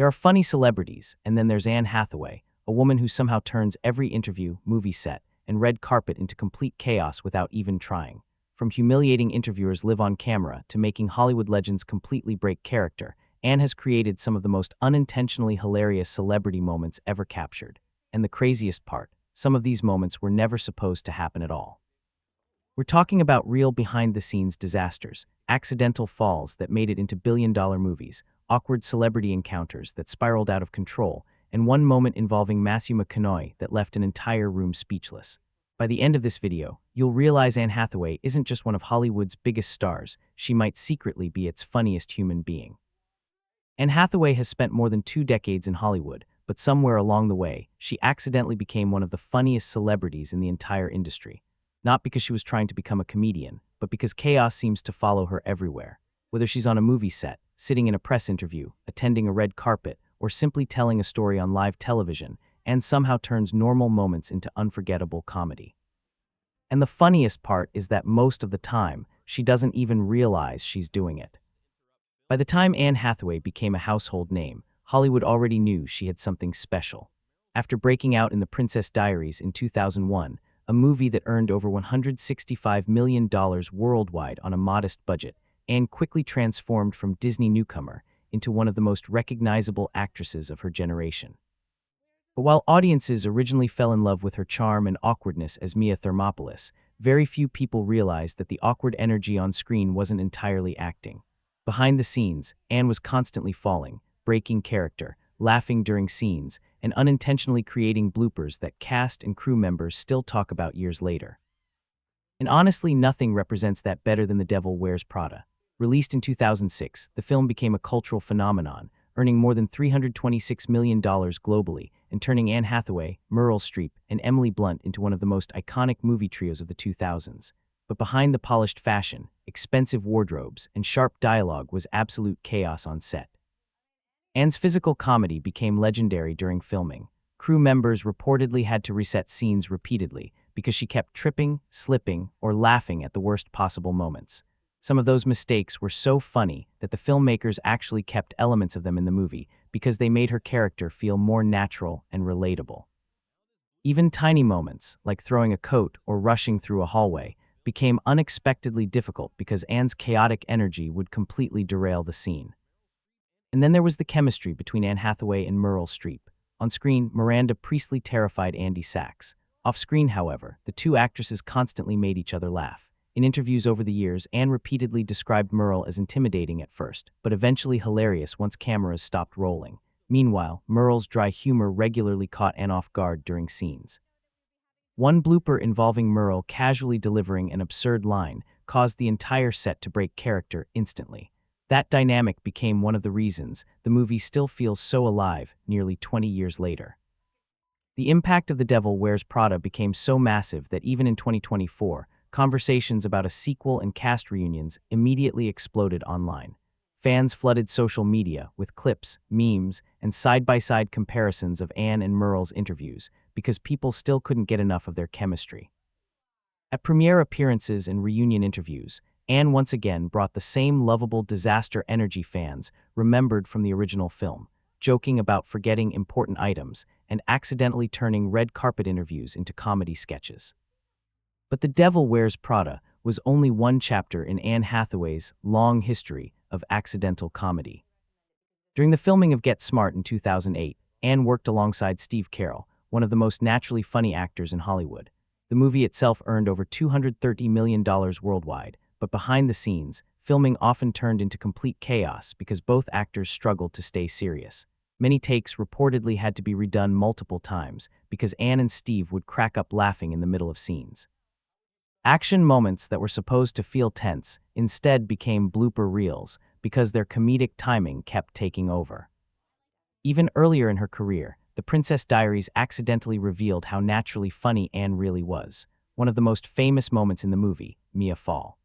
There are funny celebrities, and then there's Anne Hathaway, a woman who somehow turns every interview, movie set, and red carpet into complete chaos without even trying. From humiliating interviewers live on camera to making Hollywood legends completely break character, Anne has created some of the most unintentionally hilarious celebrity moments ever captured. And the craziest part, some of these moments were never supposed to happen at all. We're talking about real behind-the-scenes disasters, accidental falls that made it into billion-dollar movies, awkward celebrity encounters that spiraled out of control, and one moment involving Matthew McConaughey that left an entire room speechless. By the end of this video, you'll realize Anne Hathaway isn't just one of Hollywood's biggest stars, she might secretly be its funniest human being. Anne Hathaway has spent more than 2 decades in Hollywood, but somewhere along the way, she accidentally became one of the funniest celebrities in the entire industry. Not because she was trying to become a comedian, but because chaos seems to follow her everywhere. Whether she's on a movie set, sitting in a press interview, attending a red carpet, or simply telling a story on live television, Anne somehow turns normal moments into unforgettable comedy. And the funniest part is that most of the time, she doesn't even realize she's doing it. By the time Anne Hathaway became a household name, Hollywood already knew she had something special. After breaking out in The Princess Diaries in 2001, a movie that earned over $165 million worldwide on a modest budget, Anne quickly transformed from Disney newcomer into one of the most recognizable actresses of her generation. But while audiences originally fell in love with her charm and awkwardness as Mia Thermopolis, very few people realized that the awkward energy on screen wasn't entirely acting. Behind the scenes, Anne was constantly falling, breaking character, laughing during scenes, and unintentionally creating bloopers that cast and crew members still talk about years later. And honestly, nothing represents that better than The Devil Wears Prada. Released in 2006, the film became a cultural phenomenon, earning more than $326 million globally and turning Anne Hathaway, Meryl Streep, and Emily Blunt into one of the most iconic movie trios of the 2000s. But behind the polished fashion, expensive wardrobes, and sharp dialogue was absolute chaos on set. Anne's physical comedy became legendary during filming. Crew members reportedly had to reset scenes repeatedly because she kept tripping, slipping, or laughing at the worst possible moments. Some of those mistakes were so funny that the filmmakers actually kept elements of them in the movie because they made her character feel more natural and relatable. Even tiny moments, like throwing a coat or rushing through a hallway, became unexpectedly difficult because Anne's chaotic energy would completely derail the scene. And then there was the chemistry between Anne Hathaway and Meryl Streep. On screen, Miranda Priestly terrified Andy Sachs. Off-screen, however, the two actresses constantly made each other laugh. In interviews over the years, Anne repeatedly described Meryl as intimidating at first, but eventually hilarious once cameras stopped rolling. Meanwhile, Meryl's dry humor regularly caught Anne off guard during scenes. One blooper involving Meryl casually delivering an absurd line caused the entire set to break character instantly. That dynamic became one of the reasons the movie still feels so alive nearly 20 years later. The impact of The Devil Wears Prada became so massive that even in 2024, conversations about a sequel and cast reunions immediately exploded online. Fans flooded social media with clips, memes, and side-by-side comparisons of Anne and Meryl's interviews because people still couldn't get enough of their chemistry. At premiere appearances and reunion interviews, Anne once again brought the same lovable disaster energy fans remembered from the original film, joking about forgetting important items and accidentally turning red carpet interviews into comedy sketches. But The Devil Wears Prada was only one chapter in Anne Hathaway's long history of accidental comedy. During the filming of Get Smart in 2008, Anne worked alongside Steve Carell, one of the most naturally funny actors in Hollywood. The movie itself earned over $230 million worldwide, but behind the scenes, filming often turned into complete chaos because both actors struggled to stay serious. Many takes reportedly had to be redone multiple times because Anne and Steve would crack up laughing in the middle of scenes. Action moments that were supposed to feel tense instead became blooper reels because their comedic timing kept taking over. Even earlier in her career, The Princess Diaries accidentally revealed how naturally funny Anne really was. One of the most famous moments in the movie, Mia fall.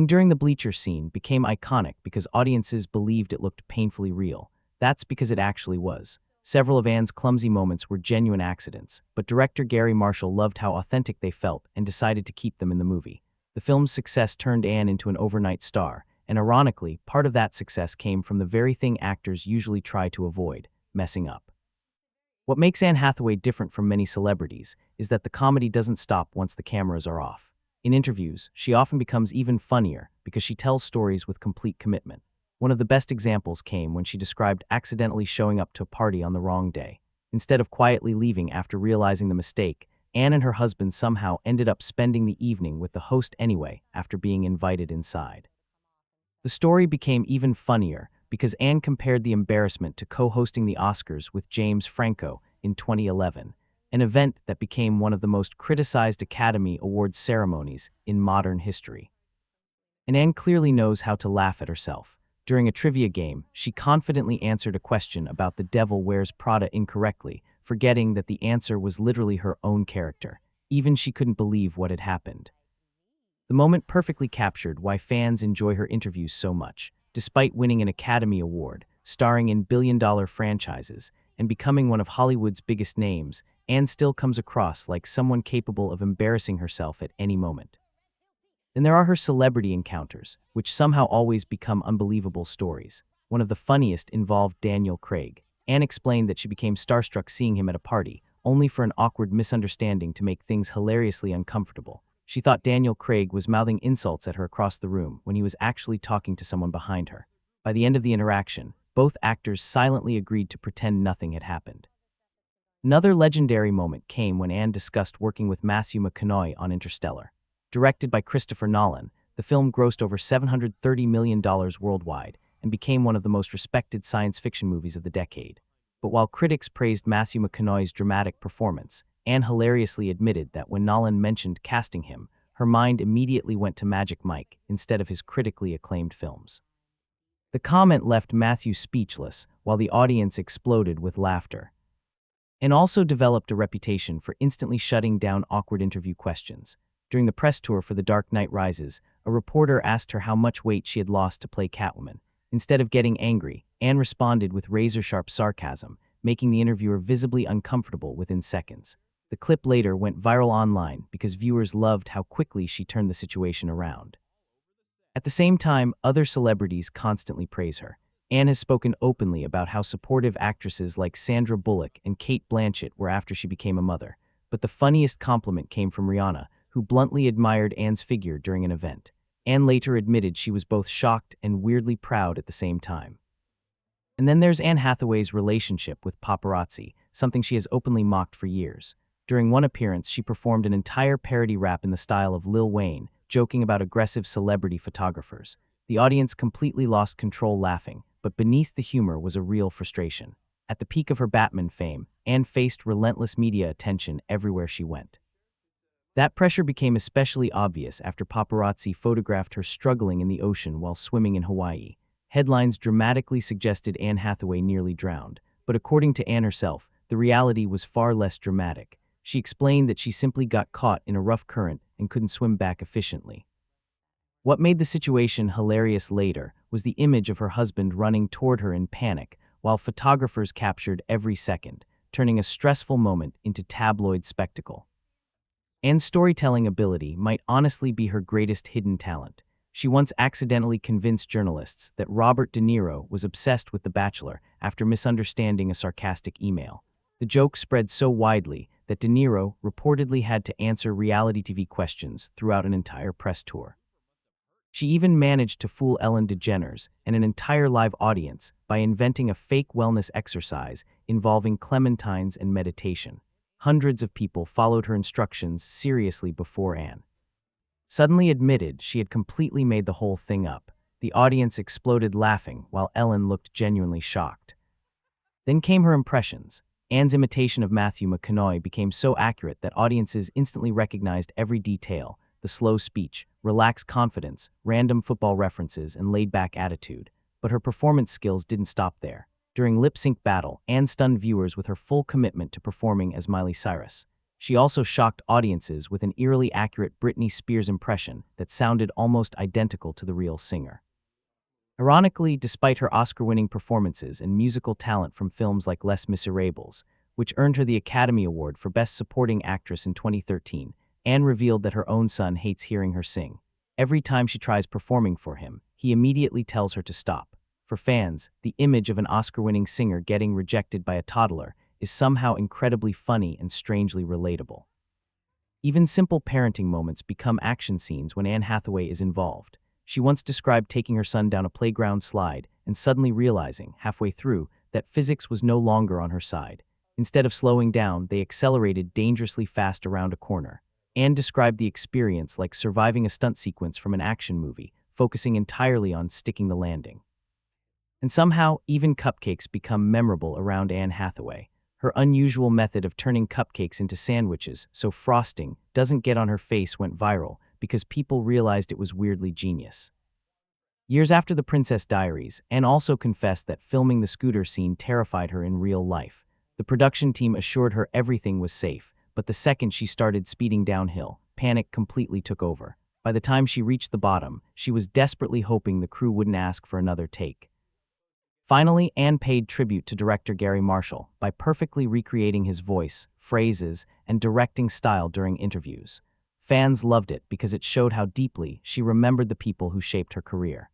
During the bleacher scene became iconic because audiences believed it looked painfully real. That's because it actually was. Several of Anne's clumsy moments were genuine accidents, but director Gary Marshall loved how authentic they felt and decided to keep them in the movie. The film's success turned Anne into an overnight star, and ironically, part of that success came from the very thing actors usually try to avoid: messing up. What makes Anne Hathaway different from many celebrities is that the comedy doesn't stop once the cameras are off. In interviews, she often becomes even funnier because she tells stories with complete commitment. One of the best examples came when she described accidentally showing up to a party on the wrong day. Instead of quietly leaving after realizing the mistake, Anne and her husband somehow ended up spending the evening with the host anyway after being invited inside. The story became even funnier because Anne compared the embarrassment to co-hosting the Oscars with James Franco in 2011, an event that became one of the most criticized Academy Awards ceremonies in modern history. And Anne clearly knows how to laugh at herself. During a trivia game, she confidently answered a question about the Devil Wears Prada incorrectly, forgetting that the answer was literally her own character. Even she couldn't believe what had happened. The moment perfectly captured why fans enjoy her interviews so much. Despite winning an Academy Award, starring in billion-dollar franchises, and becoming one of Hollywood's biggest names, Anne still comes across like someone capable of embarrassing herself at any moment. Then there are her celebrity encounters, which somehow always become unbelievable stories. One of the funniest involved Daniel Craig. Anne explained that she became starstruck seeing him at a party, only for an awkward misunderstanding to make things hilariously uncomfortable. She thought Daniel Craig was mouthing insults at her across the room when he was actually talking to someone behind her. By the end of the interaction, both actors silently agreed to pretend nothing had happened. Another legendary moment came when Anne discussed working with Matthew McConaughey on Interstellar. Directed by Christopher Nolan, the film grossed over $730 million worldwide and became one of the most respected science fiction movies of the decade. But while critics praised Matthew McConaughey's dramatic performance, Anne hilariously admitted that when Nolan mentioned casting him, her mind immediately went to Magic Mike instead of his critically acclaimed films. The comment left Matthew speechless, while the audience exploded with laughter. Anne also developed a reputation for instantly shutting down awkward interview questions. During the press tour for The Dark Knight Rises, a reporter asked her how much weight she had lost to play Catwoman. Instead of getting angry, Anne responded with razor-sharp sarcasm, making the interviewer visibly uncomfortable within seconds. The clip later went viral online because viewers loved how quickly she turned the situation around. At the same time, other celebrities constantly praise her. Anne has spoken openly about how supportive actresses like Sandra Bullock and Cate Blanchett were after she became a mother. But the funniest compliment came from Rihanna, who bluntly admired Anne's figure during an event. Anne later admitted she was both shocked and weirdly proud at the same time. And then there's Anne Hathaway's relationship with paparazzi, something she has openly mocked for years. During one appearance, she performed an entire parody rap in the style of Lil Wayne, joking about aggressive celebrity photographers. The audience completely lost control laughing, but beneath the humor was a real frustration. At the peak of her Batman fame, Anne faced relentless media attention everywhere she went. That pressure became especially obvious after paparazzi photographed her struggling in the ocean while swimming in Hawaii. Headlines dramatically suggested Anne Hathaway nearly drowned, but according to Anne herself, the reality was far less dramatic. She explained that she simply got caught in a rough current and couldn't swim back efficiently. What made the situation hilarious later was the image of her husband running toward her in panic, while photographers captured every second, turning a stressful moment into tabloid spectacle. Anne's storytelling ability might honestly be her greatest hidden talent. She once accidentally convinced journalists that Robert De Niro was obsessed with The Bachelor after misunderstanding a sarcastic email. The joke spread so widely that De Niro reportedly had to answer reality TV questions throughout an entire press tour. She even managed to fool Ellen DeGeneres and an entire live audience by inventing a fake wellness exercise involving clementines and meditation. Hundreds of people followed her instructions seriously before Anne suddenly admitted she had completely made the whole thing up. The audience exploded laughing while Ellen looked genuinely shocked. Then came her impressions. Anne's imitation of Matthew McConaughey became so accurate that audiences instantly recognized every detail: the slow speech, relaxed confidence, random football references, and laid-back attitude. But her performance skills didn't stop there. During Lip Sync Battle, Anne stunned viewers with her full commitment to performing as Miley Cyrus. She also shocked audiences with an eerily accurate Britney Spears impression that sounded almost identical to the real singer. Ironically, despite her Oscar-winning performances and musical talent from films like Les Miserables, which earned her the Academy Award for Best Supporting Actress in 2013, Anne revealed that her own son hates hearing her sing. Every time she tries performing for him, he immediately tells her to stop. For fans, the image of an Oscar-winning singer getting rejected by a toddler is somehow incredibly funny and strangely relatable. Even simple parenting moments become action scenes when Anne Hathaway is involved. She once described taking her son down a playground slide and suddenly realizing, halfway through, that physics was no longer on her side. Instead of slowing down, they accelerated dangerously fast around a corner. Anne described the experience like surviving a stunt sequence from an action movie, focusing entirely on sticking the landing. And somehow, even cupcakes become memorable around Anne Hathaway. Her unusual method of turning cupcakes into sandwiches so frosting doesn't get on her face went viral because people realized it was weirdly genius. Years after The Princess Diaries, Anne also confessed that filming the scooter scene terrified her in real life. The production team assured her everything was safe, but the second she started speeding downhill, panic completely took over. By the time she reached the bottom, she was desperately hoping the crew wouldn't ask for another take. Finally, Anne paid tribute to director Gary Marshall by perfectly recreating his voice, phrases, and directing style during interviews. Fans loved it because it showed how deeply she remembered the people who shaped her career.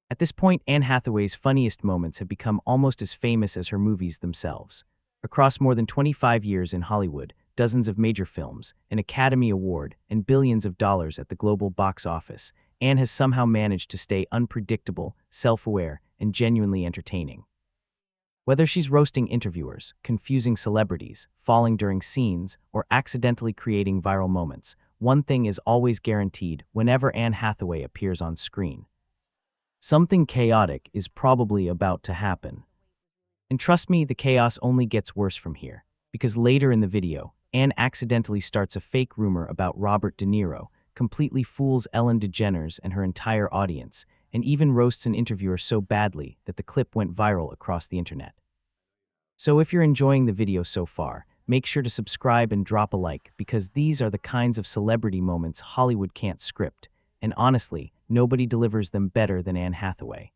At this point, Anne Hathaway's funniest moments have become almost as famous as her movies themselves. Across more than 25 years in Hollywood, dozens of major films, an Academy Award, and billions of dollars at the global box office, Anne has somehow managed to stay unpredictable, self-aware, and genuinely entertaining. Whether she's roasting interviewers, confusing celebrities, falling during scenes, or accidentally creating viral moments, one thing is always guaranteed whenever Anne Hathaway appears on screen. Something chaotic is probably about to happen. And trust me, the chaos only gets worse from here, because later in the video, Anne accidentally starts a fake rumor about Robert De Niro, completely fools Ellen DeGeneres and her entire audience, and even roasts an interviewer so badly that the clip went viral across the internet. So if you're enjoying the video so far, make sure to subscribe and drop a like because these are the kinds of celebrity moments Hollywood can't script, and honestly, nobody delivers them better than Anne Hathaway.